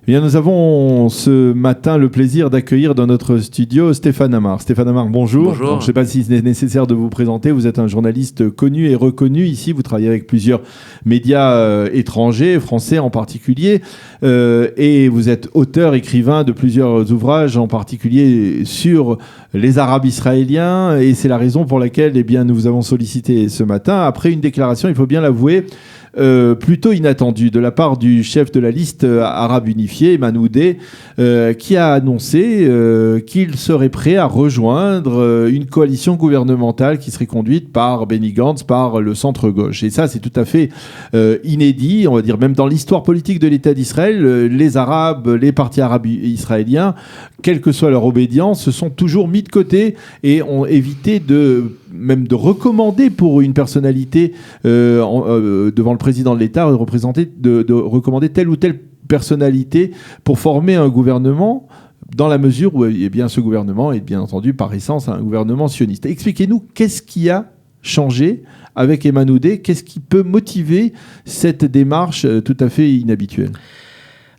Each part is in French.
Bien, nous avons ce matin le plaisir d'accueillir dans notre studio Stéphane Amar. Stéphane Amar, bonjour. Bonjour. Je ne sais pas si c'est nécessaire de vous présenter. Vous êtes un journaliste connu et reconnu ici. Vous travaillez avec plusieurs médias étrangers, français en particulier. Et vous êtes auteur, écrivain de plusieurs ouvrages, en particulier sur les Arabes israéliens. Et c'est la raison pour laquelle nous vous avons sollicité ce matin, après une déclaration, il faut bien l'avouer, plutôt inattendue de la part du chef de la liste arabe unifiée, Ayman Oudeh, qui a annoncé qu'il serait prêt à rejoindre une coalition gouvernementale qui serait conduite par Benny Gantz, par le centre-gauche. Et ça, c'est tout à fait inédit, on va dire même dans l'histoire politique de l'État d'Israël. Les Arabes, les partis arabes israéliens, quelle que soit leur obédience, se sont toujours mis de côté et ont évité même de recommander pour une personnalité devant le président de l'État, de recommander telle ou telle personnalité pour former un gouvernement, dans la mesure où ce gouvernement est bien entendu par essence un gouvernement sioniste. Expliquez-nous, qu'est-ce qui a changé avec Ayman Oudeh? Qu'est-ce qui peut motiver cette démarche tout à fait inhabituelle?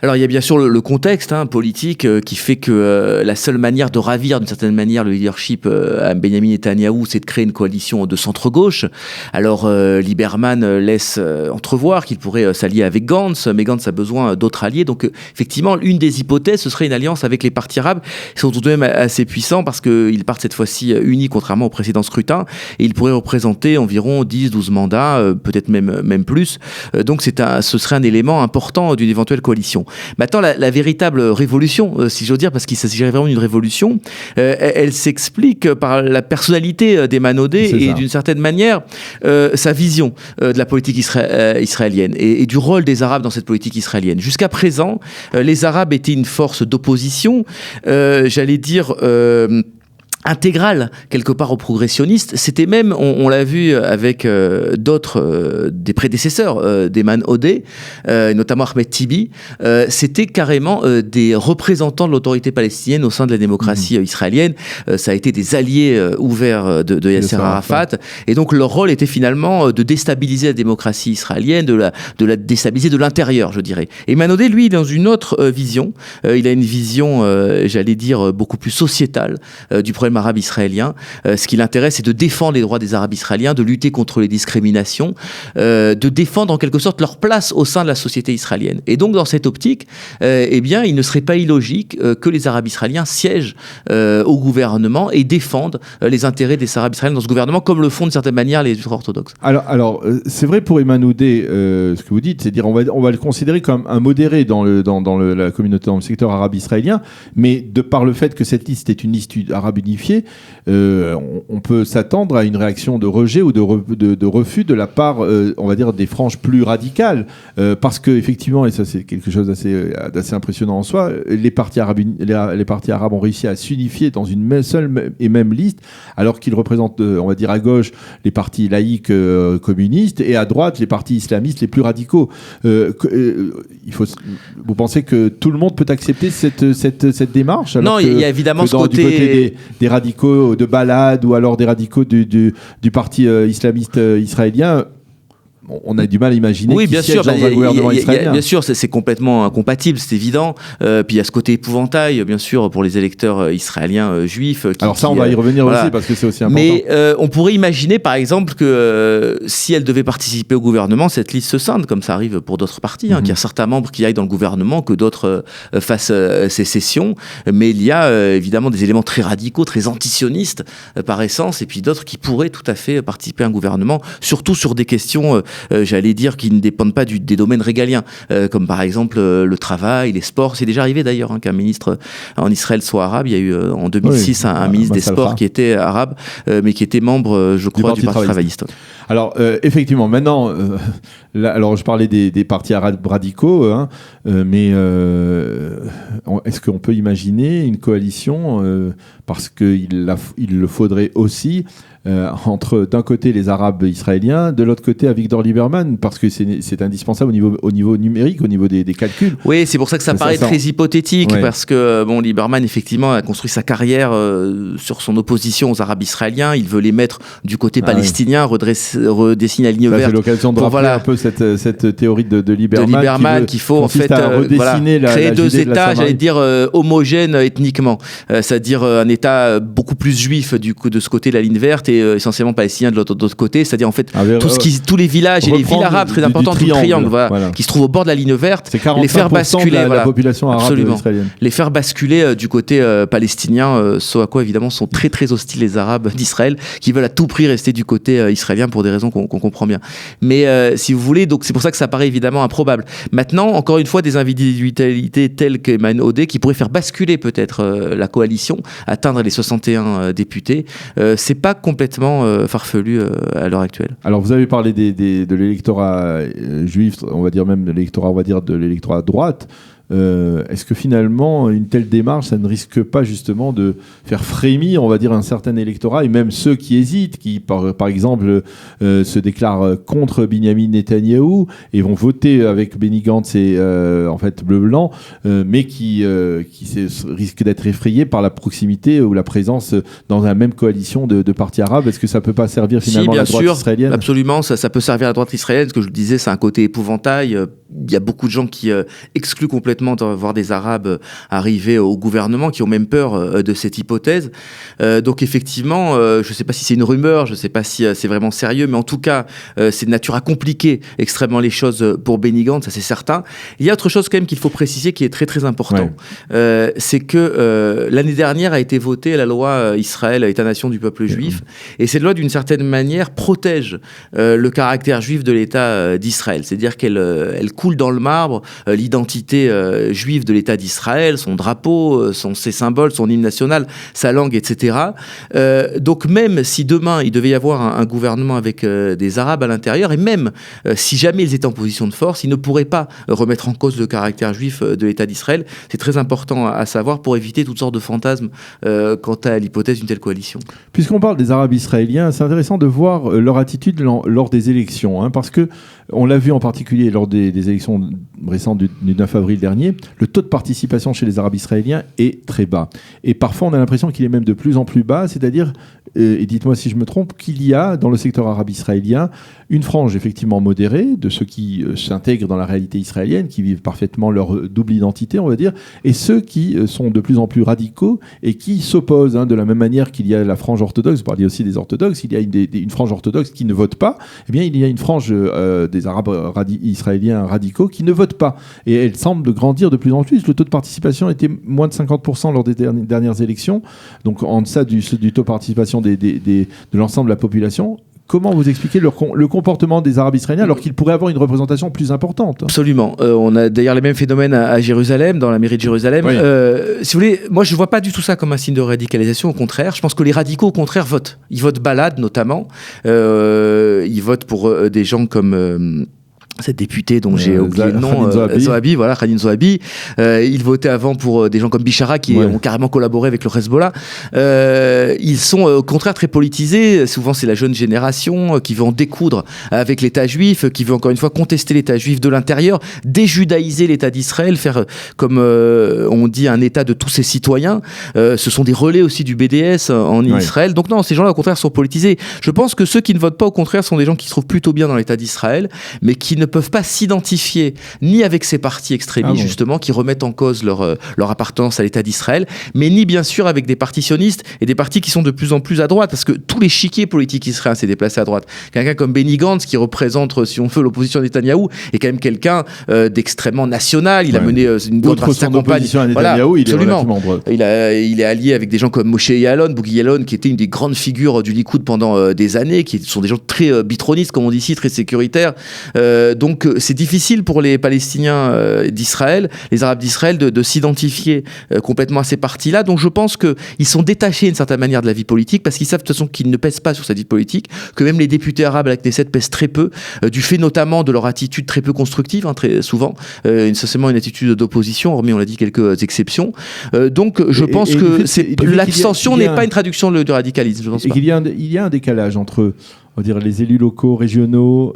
Alors il y a bien sûr le contexte politique qui fait que la seule manière de ravir d'une certaine manière le leadership à Benjamin Netanyahou, c'est de créer une coalition de centre-gauche. Alors Lieberman laisse entrevoir qu'il pourrait s'allier avec Gantz, mais Gantz a besoin d'autres alliés. Donc effectivement, une des hypothèses, ce serait une alliance avec les partis arabes, qui sont tout de même assez puissants parce qu'ils partent cette fois-ci unis, contrairement au précédent scrutin, et ils pourraient représenter environ 10-12 mandats, peut-être même plus. Donc ce serait un élément important d'une éventuelle coalition. Maintenant, la véritable révolution, si j'ose dire, parce qu'il s'agirait vraiment d'une révolution, elle s'explique par la personnalité d'Ayman Oudeh et d'une certaine manière sa vision de la politique israélienne et du rôle des Arabes dans cette politique israélienne. Jusqu'à présent, les Arabes étaient une force d'opposition, j'allais dire intégrale quelque part aux progressionnistes. C'était même, on l'a vu avec d'autres des prédécesseurs d'Ayman Oudeh, notamment Ahmed Tibi, c'était carrément des représentants de l'autorité palestinienne au sein de la démocratie israélienne. Ça a été des alliés ouverts de Yasser Arafat, et donc leur rôle était finalement de déstabiliser la démocratie israélienne, de la déstabiliser de l'intérieur, je dirais. Ayman Oudeh, lui, dans une autre vision, il a une vision, j'allais dire, beaucoup plus sociétale du problème arabe israélien. Ce qui l'intéresse, c'est de défendre les droits des Arabes israéliens, de lutter contre les discriminations, de défendre en quelque sorte leur place au sein de la société israélienne. Et donc, dans cette optique, il ne serait pas illogique que les Arabes israéliens siègent au gouvernement et défendent les intérêts des Arabes israéliens dans ce gouvernement, comme le font d'une certaine manière les ultra-orthodoxes. Alors, c'est vrai pour Ayman Oudeh, ce que vous dites, c'est dire on va le considérer comme un modéré dans la communauté, dans le secteur arabe israélien, mais de par le fait que cette liste est une liste arabe unifiée, on peut s'attendre à une réaction de rejet ou de refus de la part, on va dire, des franges plus radicales, parce que effectivement, et ça c'est quelque chose d'assez impressionnant en soi, les partis arabes ont réussi à s'unifier dans une seule et même liste, alors qu'ils représentent, on va dire, à gauche les partis laïcs communistes et à droite les partis islamistes les plus radicaux. Vous pensez que tout le monde peut accepter cette démarche, alors non, il y a évidemment ce côté du côté des radicaux de Balad ou alors des radicaux du parti islamiste israélien, on a du mal à imaginer qu'ils siègent dans un gouvernement israélien. Bien sûr, c'est complètement incompatible, c'est évident. Puis il y a ce côté épouvantail, bien sûr, pour les électeurs israéliens juifs. Alors ça, on va y revenir aussi, parce que c'est aussi important. Mais on pourrait imaginer, par exemple, que si elle devait participer au gouvernement, cette liste se scinde, comme ça arrive pour d'autres partis, qu'il y a certains membres qui aillent dans le gouvernement, que d'autres fassent sécession. Mais il y a évidemment des éléments très radicaux, très antisionistes par essence, et puis d'autres qui pourraient tout à fait participer à un gouvernement, surtout sur des questions j'allais dire, qui ne dépendent pas des domaines régaliens, comme par exemple le travail, les sports. C'est déjà arrivé d'ailleurs qu'un ministre en Israël soit arabe. Il y a eu en 2006 un ministre des Sports qui était arabe, mais qui était membre, je crois, du Parti travailliste. Alors, effectivement, maintenant, alors je parlais des partis arabes radicaux, mais est-ce qu'on peut imaginer une coalition, parce qu'il le faudrait aussi, entre d'un côté les Arabes israéliens, de l'autre côté Avigdor Lieberman, parce que c'est indispensable au niveau numérique, au niveau des calculs. Oui, c'est pour ça que ça paraît très hypothétique, parce que Lieberman effectivement a construit sa carrière sur son opposition aux Arabes israéliens. Il veut les mettre du côté palestinien, redessiner la ligne verte. C'est l'occasion de rappeler un peu cette théorie de Lieberman. De Lieberman, qu'il faut en fait créer deux États, j'allais dire homogènes ethniquement, c'est-à-dire un État beaucoup plus juif du coup de ce côté de la ligne verte et essentiellement palestinien de l'autre côté, c'est-à-dire en fait tous les villages et les villes arabes très importantes du triangle, qui se trouvent au bord de la ligne verte, les faire basculer la population arabe israélienne. Les faire basculer du côté palestinien, ce à quoi évidemment sont très très hostiles les Arabes d'Israël, qui veulent à tout prix rester du côté israélien pour des raisons qu'on comprend bien. Mais si vous voulez, donc c'est pour ça que ça paraît évidemment improbable. Maintenant, encore une fois, des individualités telles qu'Ayman Odeh qui pourraient faire basculer peut-être la coalition, atteindre les 61 députés, c'est pas complètement farfelu à l'heure actuelle. Alors vous avez parlé de l'électorat juif, on va dire même de l'électorat à droite. Est-ce que finalement une telle démarche, ça ne risque pas justement de faire frémir, on va dire, un certain électorat, et même ceux qui hésitent, qui par exemple se déclarent contre Benyamin Netanyahou et vont voter avec Benny Gantz et en fait bleu-blanc, mais qui risquent d'être effrayés par la proximité ou la présence dans la même coalition de partis arabes? Est-ce que ça peut pas servir finalement la droite israélienne? Absolument, ça peut servir la droite israélienne. Ce que je le disais, c'est un côté épouvantail. Il y a beaucoup de gens qui excluent complètement de voir des Arabes arriver au gouvernement, qui ont même peur de cette hypothèse. Donc effectivement, je ne sais pas si c'est une rumeur, je ne sais pas si c'est vraiment sérieux, mais en tout cas, c'est de nature à compliquer extrêmement les choses pour Benny Gantz, ça c'est certain. Il y a autre chose quand même qu'il faut préciser qui est très très important, c'est que l'année dernière a été votée la loi Israël, État-nation du peuple juif, et cette loi d'une certaine manière protège le caractère juif de l'État d'Israël, c'est-à-dire qu'elle coule dans le marbre l'identité juive de l'État d'Israël, son drapeau, ses symboles, son hymne national, sa langue, etc. Donc même si demain il devait y avoir un gouvernement avec des Arabes à l'intérieur, et même si jamais ils étaient en position de force, ils ne pourraient pas remettre en cause le caractère juif de l'État d'Israël. C'est très important à savoir pour éviter toutes sortes de fantasmes quant à l'hypothèse d'une telle coalition. Puisqu'on parle des Arabes israéliens, c'est intéressant de voir leur attitude lors des élections, parce que on l'a vu en particulier lors des élections récentes du 9 avril dernier, le taux de participation chez les Arabes israéliens est très bas. Et parfois, on a l'impression qu'il est même de plus en plus bas, c'est-à-dire, et dites-moi si je me trompe, qu'il y a dans le secteur arabe israélien une frange effectivement modérée de ceux qui s'intègrent dans la réalité israélienne, qui vivent parfaitement leur double identité, on va dire, et ceux qui sont de plus en plus radicaux et qui s'opposent, de la même manière qu'il y a la frange orthodoxe, vous parliez aussi des orthodoxes, il y a une frange orthodoxe qui ne vote pas, eh bien il y a une frange des Arabes israéliens radicaux qui ne votent pas. Et elle semble grandir de plus en plus. Le taux de participation était moins de 50% lors des dernières élections, donc en deçà du taux de participation de l'ensemble de la population. Comment vous expliquez le comportement des Arabes israéliens alors qu'ils pourraient avoir une représentation plus importante? Absolument. On a d'ailleurs les mêmes phénomènes à Jérusalem, dans la mairie de Jérusalem. Oui. Si vous voulez, moi je ne vois pas du tout ça comme un signe de radicalisation. Au contraire, je pense que les radicaux, au contraire, votent. Ils votent balade notamment. Ils votent pour des gens comme... cette députée dont j'ai oublié le nom, Khanine Zohabi. Il votait avant pour des gens comme Bishara qui ont carrément collaboré avec le Hezbollah. Ils sont au contraire très politisés. Souvent, c'est la jeune génération qui veut en découdre avec l'État juif, qui veut encore une fois contester l'État juif de l'intérieur, déjudaïser l'État d'Israël, faire, comme on dit, un État de tous ses citoyens. Ce sont des relais aussi du BDS en Israël. Donc non, ces gens-là, au contraire, sont politisés. Je pense que ceux qui ne votent pas, au contraire, sont des gens qui se trouvent plutôt bien dans l'État d'Israël, mais qui ne peuvent pas s'identifier ni avec ces partis extrémistes, justement, qui remettent en cause leur appartenance à l'État d'Israël, mais ni bien sûr avec des partis sionistes et des partis qui sont de plus en plus à droite, parce que tout l'échiquier politique israélien s'est déplacé à droite. Quelqu'un comme Benny Gantz, qui représente, si on veut, l'opposition à Netanyahou, est quand même quelqu'un d'extrêmement national. Il a mené une grande partie de sa campagne. Il est allié avec des gens comme Moshe Yaalon, Bougie Yaalon, qui était une des grandes figures du Likoud pendant des années, qui sont des gens très bitronistes, comme on dit ici, très sécuritaires. Donc c'est difficile pour les Palestiniens d'Israël, les Arabes d'Israël, de s'identifier complètement à ces partis-là. Donc je pense qu'ils sont détachés d'une certaine manière de la vie politique, parce qu'ils savent de toute façon qu'ils ne pèsent pas sur cette vie politique, que même les députés arabes à la Knesset pèsent très peu, du fait notamment de leur attitude très peu constructive, très souvent, essentiellement une attitude d'opposition, hormis on l'a dit quelques exceptions. Donc je pense que l'abstention n'est pas une traduction de radicalisme. Je pense pas. Il y a un décalage entre on va dire, les élus locaux, régionaux,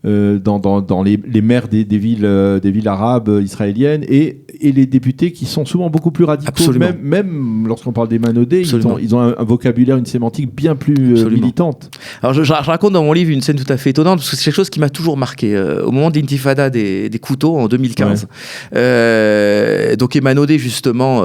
dans les maires des villes arabes israéliennes et les députés qui sont souvent beaucoup plus radicaux. Même lorsqu'on parle des Manodé, ils ont un vocabulaire, une sémantique bien plus militante. Alors je raconte dans mon livre une scène tout à fait étonnante parce que c'est quelque chose qui m'a toujours marqué. Au moment de l'intifada des couteaux en 2015, donc Manodé justement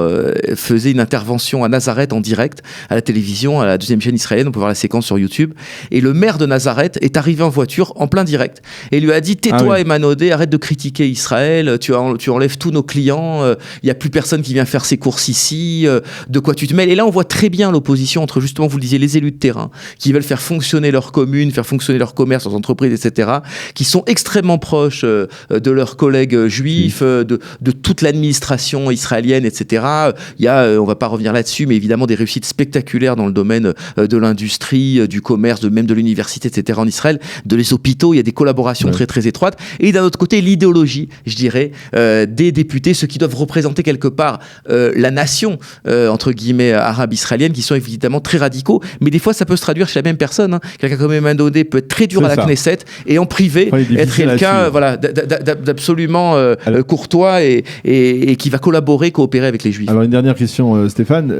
faisait une intervention à Nazareth en direct à la télévision, à la deuxième chaîne israélienne. On peut voir la séquence sur YouTube. Et le maire de Nazareth est arrivé en voiture en plein direct et lui a dit tais-toi Manodé, arrête de critiquer Israël, tu enlèves tous nos clients, il n'y a plus personne qui vient faire ses courses ici, de quoi tu te mêles. Et là on voit très bien l'opposition entre justement, vous le disiez, les élus de terrain qui veulent faire fonctionner leur commune, faire fonctionner leur commerce, leurs entreprises, etc., qui sont extrêmement proches de leurs collègues juifs, de toute l'administration israélienne, etc. Il y a, on ne va pas revenir là-dessus, mais évidemment des réussites spectaculaires dans le domaine de l'industrie, du commerce, même de l'université, etc. en Israël, de les hôpitaux, il y a des collaborations très très étroites. Et d'un autre côté, l'idéologie, je dirais, des députés, ceux qui doivent représenter quelque part la nation, entre guillemets, arabe israélienne, qui sont évidemment très radicaux, mais des fois ça peut se traduire chez la même personne. Hein. Quelqu'un comme Manodé peut être très dur à la Knesset et en privé être quelqu'un d'absolument courtois et qui va coopérer avec les Juifs. Alors une dernière question, Stéphane.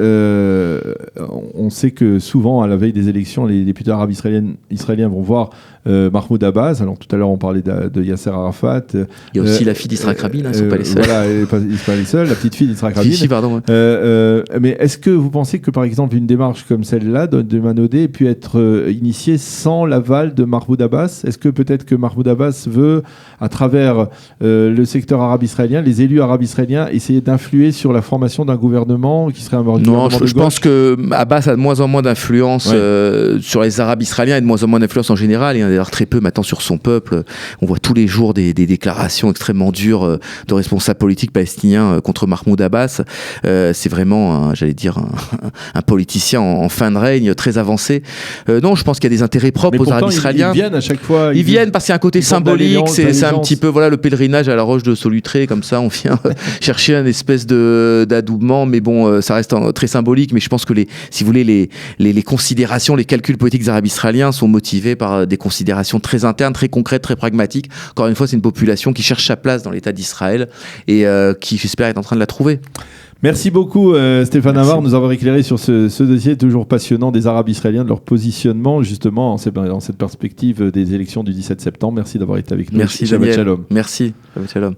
On sait que souvent, à la veille des élections, les députés arabes israéliens vont voir Mahmoud Abbas. Alors tout à l'heure, on parlait de Yasser Arafat. Il y a aussi la fille d'Yitzhak Rabin, ils ne sont pas les seuls. Voilà, ils ne sont pas les seuls, la petite fille d'Yitzhak Rabin. Pardon. Mais est-ce que vous pensez que, par exemple, une démarche comme celle-là de Manodé ait pu être initiée sans l'aval de Mahmoud Abbas? Est-ce que peut-être que Mahmoud Abbas veut, à travers le secteur arabe israélien, les élus arabes israéliens, essayer d'influer sur la formation d'un gouvernement qui serait un gouvernement de gauche? Je pense que Abbas a de moins en moins d'influence sur les arabes israéliens et de moins en moins d'influence en général. Il y en a d'ailleurs très peu maintenant sur son peuple. On voit tous les jours des déclarations extrêmement dures de responsables politiques palestiniens contre Mahmoud Abbas. C'est vraiment, un politicien en fin de règne, très avancé. Non, je pense qu'il y a des intérêts propres aux arabes israéliens. Ils viennent à chaque fois. Ils viennent parce qu'il y a un côté symbolique. C'est un petit peu le pèlerinage à la roche de Solutré, comme ça on vient chercher une espèce d'adoubement, mais bon, ça reste très symbolique. Mais je pense que si vous voulez, les considérations, les calculs politiques des arabes israéliens sont motivés par des considérations très internes, très concrètes, très pragmatiques. Encore une fois, c'est une population qui cherche sa place dans l'État d'Israël et qui, j'espère, est en train de la trouver. Merci beaucoup Stéphane Amar, nous avoir éclairé sur ce dossier toujours passionnant des Arabes israéliens, de leur positionnement justement dans cette perspective des élections du 17 septembre. Merci d'avoir été avec nous. Merci Daniel. Shabbat Shalom. Merci. Shabbat Shalom.